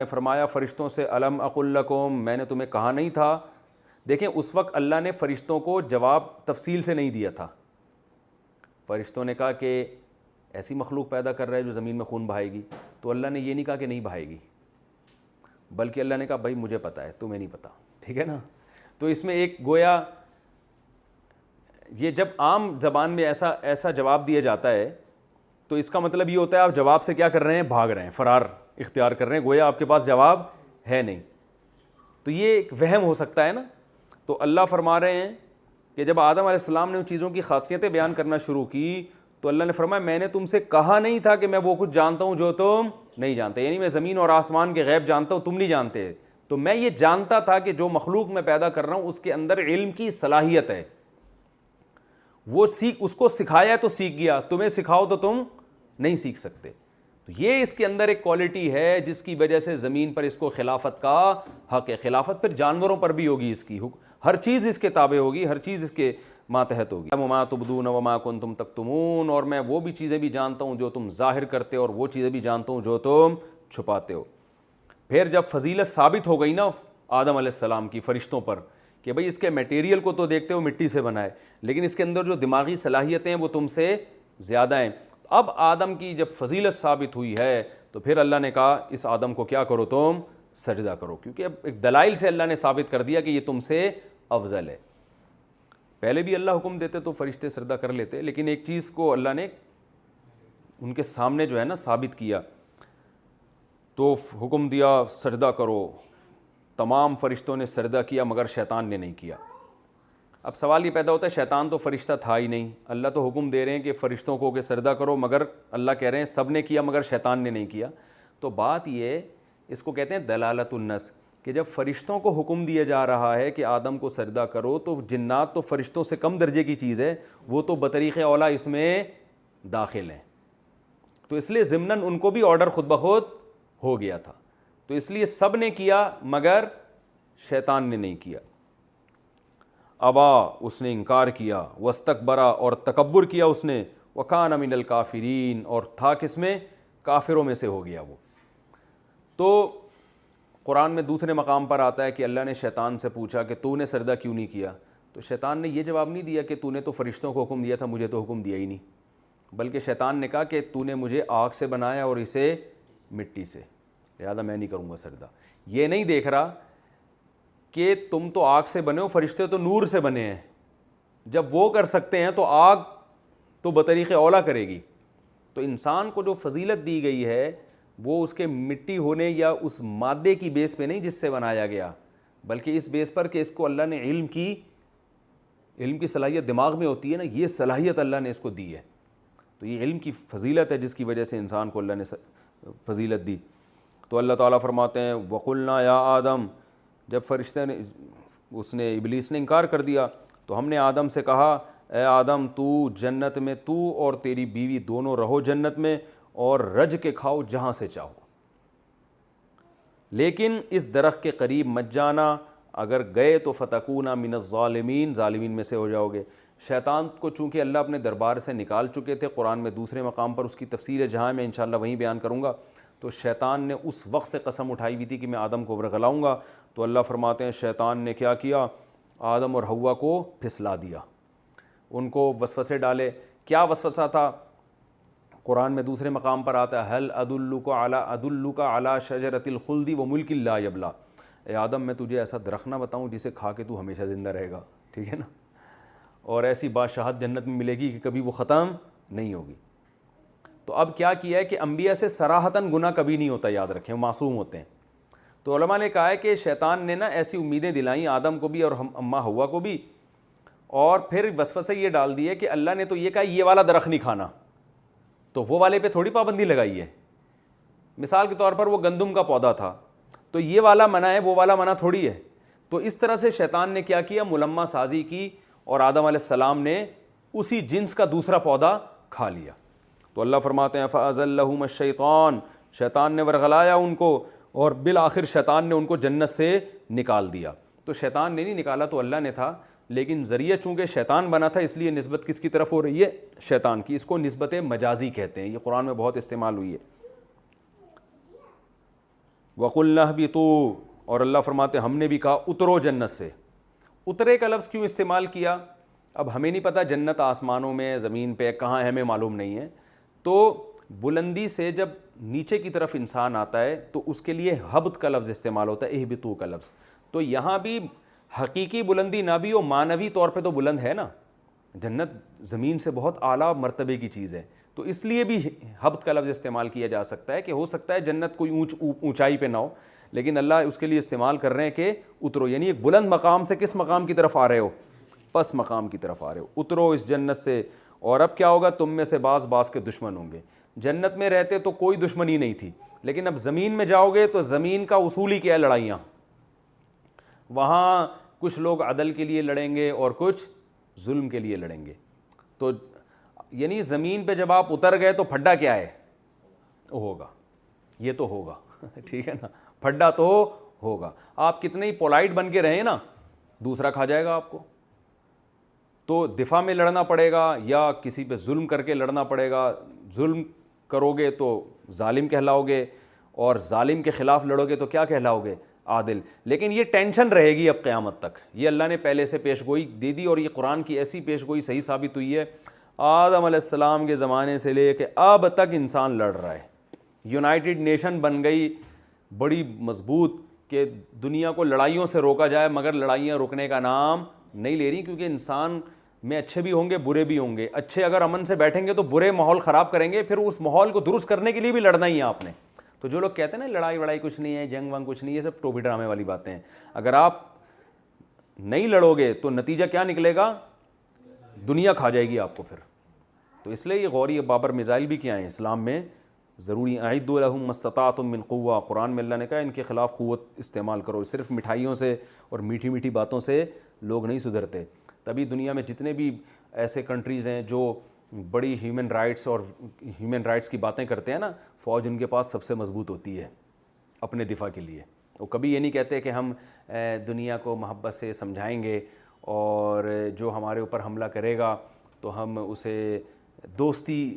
نے فرمایا فرشتوں سے الم اقل لکم، میں نے تمہیں کہا نہیں تھا. دیکھیں اس وقت اللہ نے فرشتوں کو جواب تفصیل سے نہیں دیا تھا. فرشتوں نے کہا کہ ایسی مخلوق پیدا کر رہا ہے جو زمین میں خون بہائے گی. تو اللہ نے یہ نہیں کہا کہ نہیں بہائے گی، بلکہ اللہ نے کہا بھائی مجھے پتہ ہے تمہیں نہیں پتہ. ٹھیک ہے نا. تو اس میں ایک گویا یہ جب عام زبان میں ایسا جواب دیا جاتا ہے تو اس کا مطلب یہ ہوتا ہے آپ جواب سے کیا کر رہے ہیں، بھاگ رہے ہیں، فرار اختیار کر رہے ہیں، گویا آپ کے پاس جواب ہے نہیں. تو یہ ایک وہم ہو سکتا ہے نا. تو اللہ فرما رہے ہیں کہ جب آدم علیہ السلام نے ان چیزوں کی خاصیتیں بیان کرنا شروع کی تو اللہ نے فرمایا میں نے تم سے کہا نہیں تھا کہ میں وہ کچھ جانتا ہوں جو تم نہیں جانتے. یعنی میں زمین اور آسمان کے غیب جانتا ہوں، تم نہیں جانتے. تو میں یہ جانتا تھا کہ جو مخلوق میں پیدا کر رہا ہوں اس کے اندر علم کی صلاحیت ہے، وہ اس کو سکھایا ہے تو سیکھ گیا، تمہیں سکھاؤ تو تم نہیں سیکھ سکتے. تو یہ اس کے اندر ایک کوالٹی ہے جس کی وجہ سے زمین پر اس کو خلافت کا حق ہے. خلافت پھر جانوروں پر بھی ہوگی، اس کی ہر چیز اس کے تابع ہوگی، ہر چیز اس کے ماتحت ہوگی. وما تبدون وما کنتم تکتمون، اور میں وہ بھی چیزیں بھی جانتا ہوں جو تم ظاہر کرتے ہو اور وہ چیزیں بھی جانتا ہوں جو تم چھپاتے ہو. پھر جب فضیلت ثابت ہو گئی نا آدم علیہ السلام کی فرشتوں پر کہ بھئی اس کے میٹیریل کو تو دیکھتے ہو مٹی سے بنا ہے، لیکن اس کے اندر جو دماغی صلاحیتیں ہیں وہ تم سے زیادہ ہیں. اب آدم کی جب فضیلت ثابت ہوئی ہے تو پھر اللہ نے کہا اس آدم کو کیا کرو، تم سجدہ کرو، کیونکہ اب ایک دلائل سے اللہ نے ثابت کر دیا کہ یہ تم سے افضل ہے. پہلے بھی اللہ حکم دیتے تو فرشتے سجدہ کر لیتے، لیکن ایک چیز کو اللہ نے ان کے سامنے جو ہے نا ثابت کیا تو حکم دیا سجدہ کرو. تمام فرشتوں نے سجدہ کیا مگر شیطان نے نہیں کیا. اب سوال یہ پیدا ہوتا ہے شیطان تو فرشتہ تھا ہی نہیں، اللہ تو حکم دے رہے ہیں کہ فرشتوں کو کہ سجدہ کرو، مگر اللہ کہہ رہے ہیں سب نے کیا مگر شیطان نے نہیں کیا. تو بات یہ، اس کو کہتے ہیں دلالت النص، کہ جب فرشتوں کو حکم دیا جا رہا ہے کہ آدم کو سجدہ کرو تو جنات تو فرشتوں سے کم درجے کی چیز ہے، وہ تو بطریق اولا اس میں داخل ہیں. تو اس لیے ضمناً ان کو بھی آرڈر خود بخود ہو گیا تھا. تو اس لیے سب نے کیا مگر شیطان نے نہیں کیا. ابا، اس نے انکار کیا، واستکبرا، اور تکبر کیا اس نے، وکان من الکافرین، اور تھا کس میں، کافروں میں سے ہو گیا وہ. تو قرآن میں دوسرے مقام پر آتا ہے کہ اللہ نے شیطان سے پوچھا کہ تو نے سجدہ کیوں نہیں کیا، تو شیطان نے یہ جواب نہیں دیا کہ تو نے تو فرشتوں کو حکم دیا تھا، مجھے تو حکم دیا ہی نہیں، بلکہ شیطان نے کہا کہ تو نے مجھے آگ سے بنایا اور اسے مٹی سے، لہذا میں نہیں کروں گا سجدہ. یہ نہیں دیکھ رہا کہ تم تو آگ سے بنے ہو، فرشتے تو نور سے بنے ہیں، جب وہ کر سکتے ہیں تو آگ تو بطریق اولا کرے گی. تو انسان کو جو فضیلت دی گئی ہے وہ اس کے مٹی ہونے یا اس مادے کی بیس پہ نہیں جس سے بنایا گیا، بلکہ اس بیس پر کہ اس کو اللہ نے علم کی صلاحیت دماغ میں ہوتی ہے نا، یہ صلاحیت اللہ نے اس کو دی ہے. تو یہ علم کی فضیلت ہے جس کی وجہ سے انسان کو اللہ نے فضیلت دی. تو اللہ تعالیٰ فرماتے ہیں وَقُلْنَا یا آدم، جب فرشتے نے ابلیس نے انکار کر دیا تو ہم نے آدم سے کہا اے آدم تو جنت میں، تو اور تیری بیوی دونوں رہو جنت میں اور رج کے کھاؤ جہاں سے چاہو، لیکن اس درخت کے قریب مت جانا، اگر گئے تو فتکونا من الظالمین، ظالمین میں سے ہو جاؤ گے. شیطان کو چونکہ اللہ اپنے دربار سے نکال چکے تھے، قرآن میں دوسرے مقام پر اس کی تفسیر ہے جہاں میں انشاءاللہ وہیں بیان کروں گا. تو شیطان نے اس وقت سے قسم اٹھائی ہوئی تھی کہ میں آدم کو ورغلاؤں گا. تو اللہ فرماتے ہیں شیطان نے کیا کیا، آدم اور حوا کو پھسلا دیا، ان کو وسوسے ڈالے. کیا وسوسہ تھا؟ قرآن میں دوسرے مقام پر آتا ہے حل ادلک علی شجرۃ الخلد وملک لا یبلی، اے آدم میں تجھے ایسا درخت نہ بتاؤں جسے کھا کے تو ہمیشہ زندہ رہے گا. ٹھیک ہے نا، اور ایسی بادشاہت جنت میں ملے گی کہ کبھی وہ ختم نہیں ہوگی. تو اب کیا کیا ہے کہ انبیاء سے صراحتاً گناہ کبھی نہیں ہوتا، یاد رکھیں، معصوم ہوتے ہیں. تو علماء نے کہا ہے کہ شیطان نے نا ایسی امیدیں دلائیں آدم کو بھی اور اماں حوا کو بھی، اور پھر وسوسے یہ ڈال دیے کہ اللہ نے تو یہ کہا یہ والا درخت نہیں کھانا، تو وہ والے پہ تھوڑی پابندی لگائی ہے. مثال کے طور پر وہ گندم کا پودا تھا تو یہ والا منع ہے، وہ والا منع تھوڑی ہے. تو اس طرح سے شیطان نے کیا کیا، ملمہ سازی کی، اور آدم علیہ السلام نے اسی جنس کا دوسرا پودا کھا لیا. تو اللہ فرماتے ہیں فَأَزَلَّهُمَ الشَّيْطَانُ، شیطان نے ورغلایا ان کو، اور بالآخر شیطان نے ان کو جنت سے نکال دیا. تو شیطان نے نہیں نکالا تو اللہ نے تھا، لیکن ذریعہ چونکہ شیطان بنا تھا اس لیے نسبت کس کی طرف ہو رہی ہے، شیطان کی. اس کو نسبت مجازی کہتے ہیں، یہ قرآن میں بہت استعمال ہوئی ہے. وَقُلْنَا اهْبِطُوا، اور اللہ فرماتے ہم نے بھی کہا اترو جنت سے۔ اترے کا لفظ کیوں استعمال کیا؟ اب ہمیں نہیں پتہ جنت آسمانوں میں زمین پہ کہاں ہے، ہمیں معلوم نہیں ہے، تو بلندی سے جب نیچے کی طرف انسان آتا ہے تو اس کے لیے ہبط کا لفظ استعمال ہوتا ہے، اہبطوا کا لفظ۔ تو یہاں بھی حقیقی بلندی نہ بھی ہو، معنوی طور پہ تو بلند ہے نا، جنت زمین سے بہت اعلیٰ مرتبے کی چیز ہے، تو اس لیے بھی ہبط کا لفظ استعمال کیا جا سکتا ہے کہ ہو سکتا ہے جنت کوئی اونچائی پہ نہ ہو، لیکن اللہ اس کے لیے استعمال کر رہے ہیں کہ اترو، یعنی ایک بلند مقام سے کس مقام کی طرف آ رہے ہو؟ پس مقام کی طرف آ رہے ہو، اترو اس جنت سے۔ اور اب کیا ہوگا؟ تم میں سے بعض کے دشمن ہوں گے۔ جنت میں رہتے تو کوئی دشمنی نہیں تھی، لیکن اب زمین میں جاؤ گے تو زمین کا اصول ہی کیا ہے؟ لڑائیاں۔ وہاں کچھ لوگ عدل کے لیے لڑیں گے اور کچھ ظلم کے لیے لڑیں گے، تو یعنی زمین پہ جب آپ اتر گئے تو پھڈا کیا ہے؟ ہوگا، یہ تو ہوگا ٹھیک ہے نا، پھڈا تو ہوگا۔ آپ کتنے ہی پولائٹ بن کے رہیں نا، دوسرا کھا جائے گا آپ کو، تو دفاع میں لڑنا پڑے گا یا کسی پہ ظلم کر کے لڑنا پڑے گا۔ ظلم کرو گے تو ظالم کہلاؤ گے، اور ظالم کے خلاف لڑو گے تو کیا کہلاؤ گے؟ عادل۔ لیکن یہ ٹینشن رہے گی اب قیامت تک، یہ اللہ نے پہلے سے پیش گوئی دے دی، اور یہ قرآن کی ایسی پیش گوئی صحیح ثابت ہوئی ہے۔ آدم علیہ السلام کے زمانے سے لے کے اب تک انسان لڑ رہا ہے۔ یونائٹڈ نیشن بن گئی بڑی مضبوط کہ دنیا کو لڑائیوں سے روکا جائے، مگر لڑائیاں رکنے کا نام نہیں لے رہی، کیونکہ انسان میں اچھے بھی ہوں گے برے بھی ہوں گے۔ اچھے اگر امن سے بیٹھیں گے تو برے ماحول خراب کریں گے، پھر اس ماحول کو درست کرنے کے لیے بھی لڑنا ہی ہے آپ نے۔ تو جو لوگ کہتے ہیں نا لڑائی وڑائی کچھ نہیں ہے، جنگ ونگ کچھ نہیں ہے، یہ سب ٹوپی ڈرامے والی باتیں ہیں۔ اگر آپ نہیں لڑو گے تو نتیجہ کیا نکلے گا؟ دنیا کھا جائے گی آپ کو پھر۔ تو اس لیے یہ غوری بابر میزائل بھی کیا ہیں اسلام میں ضروری، اعدوا لهم ما استطعتم من قوہ، قرآن میں اللہ نے کہا ان کے خلاف قوت استعمال کرو۔ صرف مٹھائیوں سے اور میٹھی میٹھی باتوں سے لوگ نہیں سدھرتے۔ تبھی دنیا میں جتنے بھی ایسے کنٹریز ہیں جو بڑی ہیومن رائٹس کی باتیں کرتے ہیں نا، فوج ان کے پاس سب سے مضبوط ہوتی ہے اپنے دفاع کے لیے۔ وہ کبھی یہ نہیں کہتے کہ ہم دنیا کو محبت سے سمجھائیں گے، اور جو ہمارے اوپر حملہ کرے گا تو ہم اسے دوستی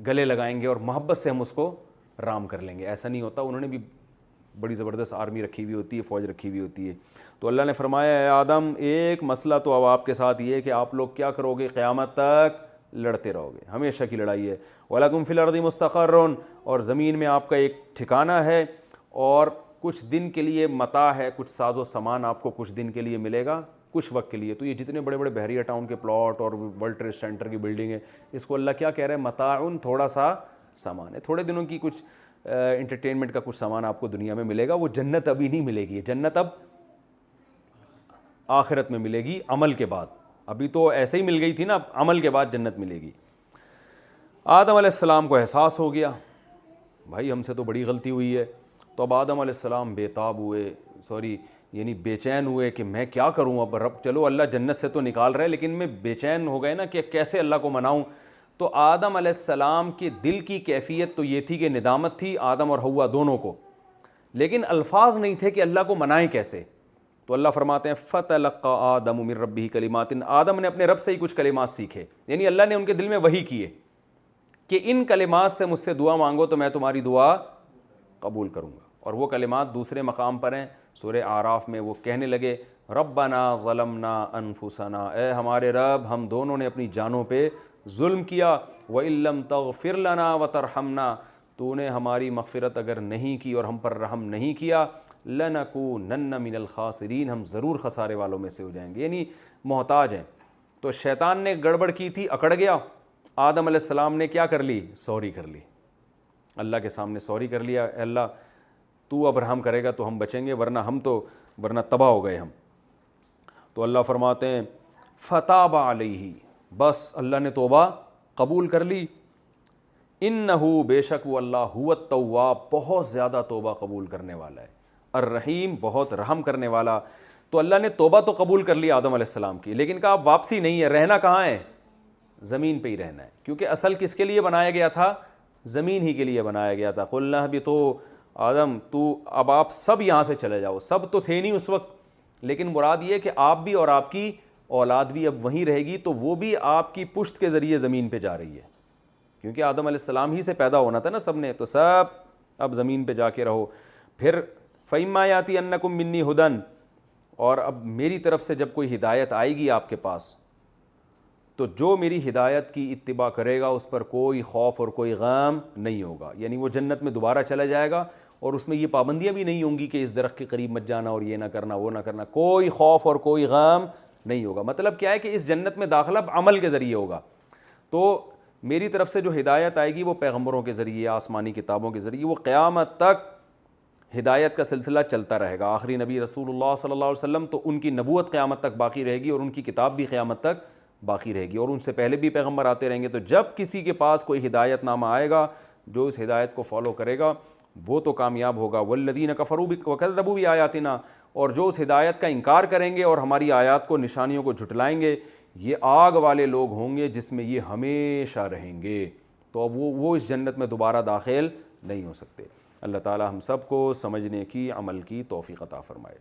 گلے لگائیں گے اور محبت سے ہم اس کو رام کر لیں گے، ایسا نہیں ہوتا۔ انہوں نے بھی بڑی زبردست آرمی رکھی ہوئی ہوتی ہے، فوج رکھی ہوئی ہوتی ہے۔ تو اللہ نے فرمایا اے آدم ایک مسئلہ تو اب آپ کے ساتھ یہ ہے کہ آپ لوگ کیا کرو گے؟ قیامت تک لڑتے رہو گے، ہمیشہ کی لڑائی ہے۔ وَلَكُمْ فِي الْأَرْضِ مُسْتَقَرٌّ، اور زمین میں آپ کا ایک ٹھکانہ ہے، اور کچھ دن کے لیے متاع ہے، کچھ ساز و سامان آپ کو کچھ دن کے لیے ملے گا، کچھ وقت کے لیے۔ تو یہ جتنے بڑے بڑے بحریہ ٹاؤن کے پلاٹ اور ورلڈ ٹریڈ سینٹر کی بلڈنگ ہے، اس کو اللہ کیا کہہ رہے ہیں؟ متاعن، تھوڑا سا سامان ہے، تھوڑے دنوں کی کچھ انٹرٹینمنٹ کا کچھ سامان آپ کو دنیا میں ملے گا۔ وہ جنت ابھی نہیں ملے گی، جنت اب آخرت میں ملے گی عمل کے بعد، ابھی تو ایسے ہی مل گئی تھی نا، عمل کے بعد جنت ملے گی۔ آدم علیہ السلام کو احساس ہو گیا بھائی ہم سے تو بڑی غلطی ہوئی ہے، تو اب آدم علیہ السلام بےتاب ہوئے، یعنی بے چین ہوئے کہ میں کیا کروں اب رب، چلو اللہ جنت سے تو نکال رہے لیکن میں بے چین ہو گئے نا کہ کیسے اللہ کو مناؤں۔ تو آدم علیہ السلام کے دل کی کیفیت تو یہ تھی کہ ندامت تھی آدم اور حوا دونوں کو، لیکن الفاظ نہیں تھے کہ اللہ کو منائیں کیسے۔ تو اللہ فرماتے ہیں فَتَلَقَّى آدَمُ مِن رَبِّهِ كَلِمَاتٍ، آدم نے اپنے رب سے ہی کچھ کلمات سیکھے، یعنی اللہ نے ان کے دل میں وحی کیے کہ ان کلمات سے مجھ سے دعا مانگو تو میں تمہاری دعا قبول کروں گا۔ اور وہ کلمات دوسرے مقام پر ہیں سورہ اعراف میں، وہ کہنے لگے ربنا ظلمنا انفسنا، اے ہمارے رب ہم دونوں نے اپنی جانوں پہ ظلم کیا، وَإِن لَّمْ تَغْفِرْ لَنَا وَتَرْحَمْنَا، تو نے ہماری مغفرت اگر نہیں کی اور ہم پر رحم نہیں کیا، لَنَكُونَنَّ مِنَ الْخَاسِرِينَ، ہم ضرور خسارے والوں میں سے ہو جائیں گے، یعنی محتاج ہیں۔ تو شیطان نے گڑبڑ کی تھی، اکڑ گیا، آدم علیہ السلام نے کیا کر لی؟ سوری کر لی، اللہ کے سامنے سوری کر لیا، اے اللہ تو اب رحم کرے گا تو ہم بچیں گے، ورنہ تباہ ہو گئے ہم۔ تو اللہ فرماتے ہیں فتاب علیہ، بس اللہ نے توبہ قبول کر لی، انہو، بے شک وہ اللہ، هو التواب، بہت زیادہ توبہ قبول کرنے والا ہے، الرحیم، بہت رحم کرنے والا۔ تو اللہ نے توبہ تو قبول کر لی آدم علیہ السلام کی، لیکن کہا اب واپسی نہیں ہے، رہنا کہاں ہے؟ زمین پہ ہی رہنا ہے، کیونکہ اصل کس کے لیے بنایا گیا تھا؟ زمین ہی کے لیے بنایا گیا تھا۔ قلنا اہبطوا، آدم تو اب آپ سب یہاں سے چلے جاؤ، سب تو تھے نہیں اس وقت، لیکن مراد یہ کہ آپ بھی اور آپ کی اولاد بھی اب وہیں رہے گی، تو وہ بھی آپ کی پشت کے ذریعے زمین پہ جا رہی ہے، کیونکہ آدم علیہ السلام ہی سے پیدا ہونا تھا نا سب نے، تو سب اب زمین پہ جا کے رہو۔ پھر فَإِمَّا يَأْتِيَنَّكُم مِّنِّي هُدًى، اور اب میری طرف سے جب کوئی ہدایت آئے گی آپ کے پاس تو جو میری ہدایت کی اتباع کرے گا اس پر کوئی خوف اور کوئی غم نہیں ہوگا، یعنی وہ جنت میں دوبارہ چلا جائے گا اور اس میں یہ پابندیاں بھی نہیں ہوں گی کہ اس درخت کے قریب مت جانا اور یہ نہ کرنا وہ نہ کرنا، کوئی خوف اور کوئی غم نہیں ہوگا۔ مطلب کیا ہے کہ اس جنت میں داخلہ عمل کے ذریعے ہوگا۔ تو میری طرف سے جو ہدایت آئے گی وہ پیغمبروں کے ذریعے، آسمانی کتابوں کے ذریعے، وہ قیامت تک ہدایت کا سلسلہ چلتا رہے گا۔ آخری نبی رسول اللہ صلی اللہ علیہ وسلم تو ان کی نبوت قیامت تک باقی رہے گی اور ان کی کتاب بھی قیامت تک باقی رہے گی، اور ان سے پہلے بھی پیغمبر آتے رہیں گے۔ تو جب کسی کے پاس کوئی ہدایت نامہ آئے گا، جو اس ہدایت کو فالو کرے گا وہ تو کامیاب ہوگا۔ والذین کفروا وکذبوا بآیاتنا، اور جو اس ہدایت کا انکار کریں گے اور ہماری آیات کو، نشانیوں کو جھٹلائیں گے، یہ آگ والے لوگ ہوں گے جس میں یہ ہمیشہ رہیں گے۔ تو اب وہ اس جنت میں دوبارہ داخل نہیں ہو سکتے۔ اللہ تعالی ہم سب کو سمجھنے کی، عمل کی توفیق عطا فرمائے۔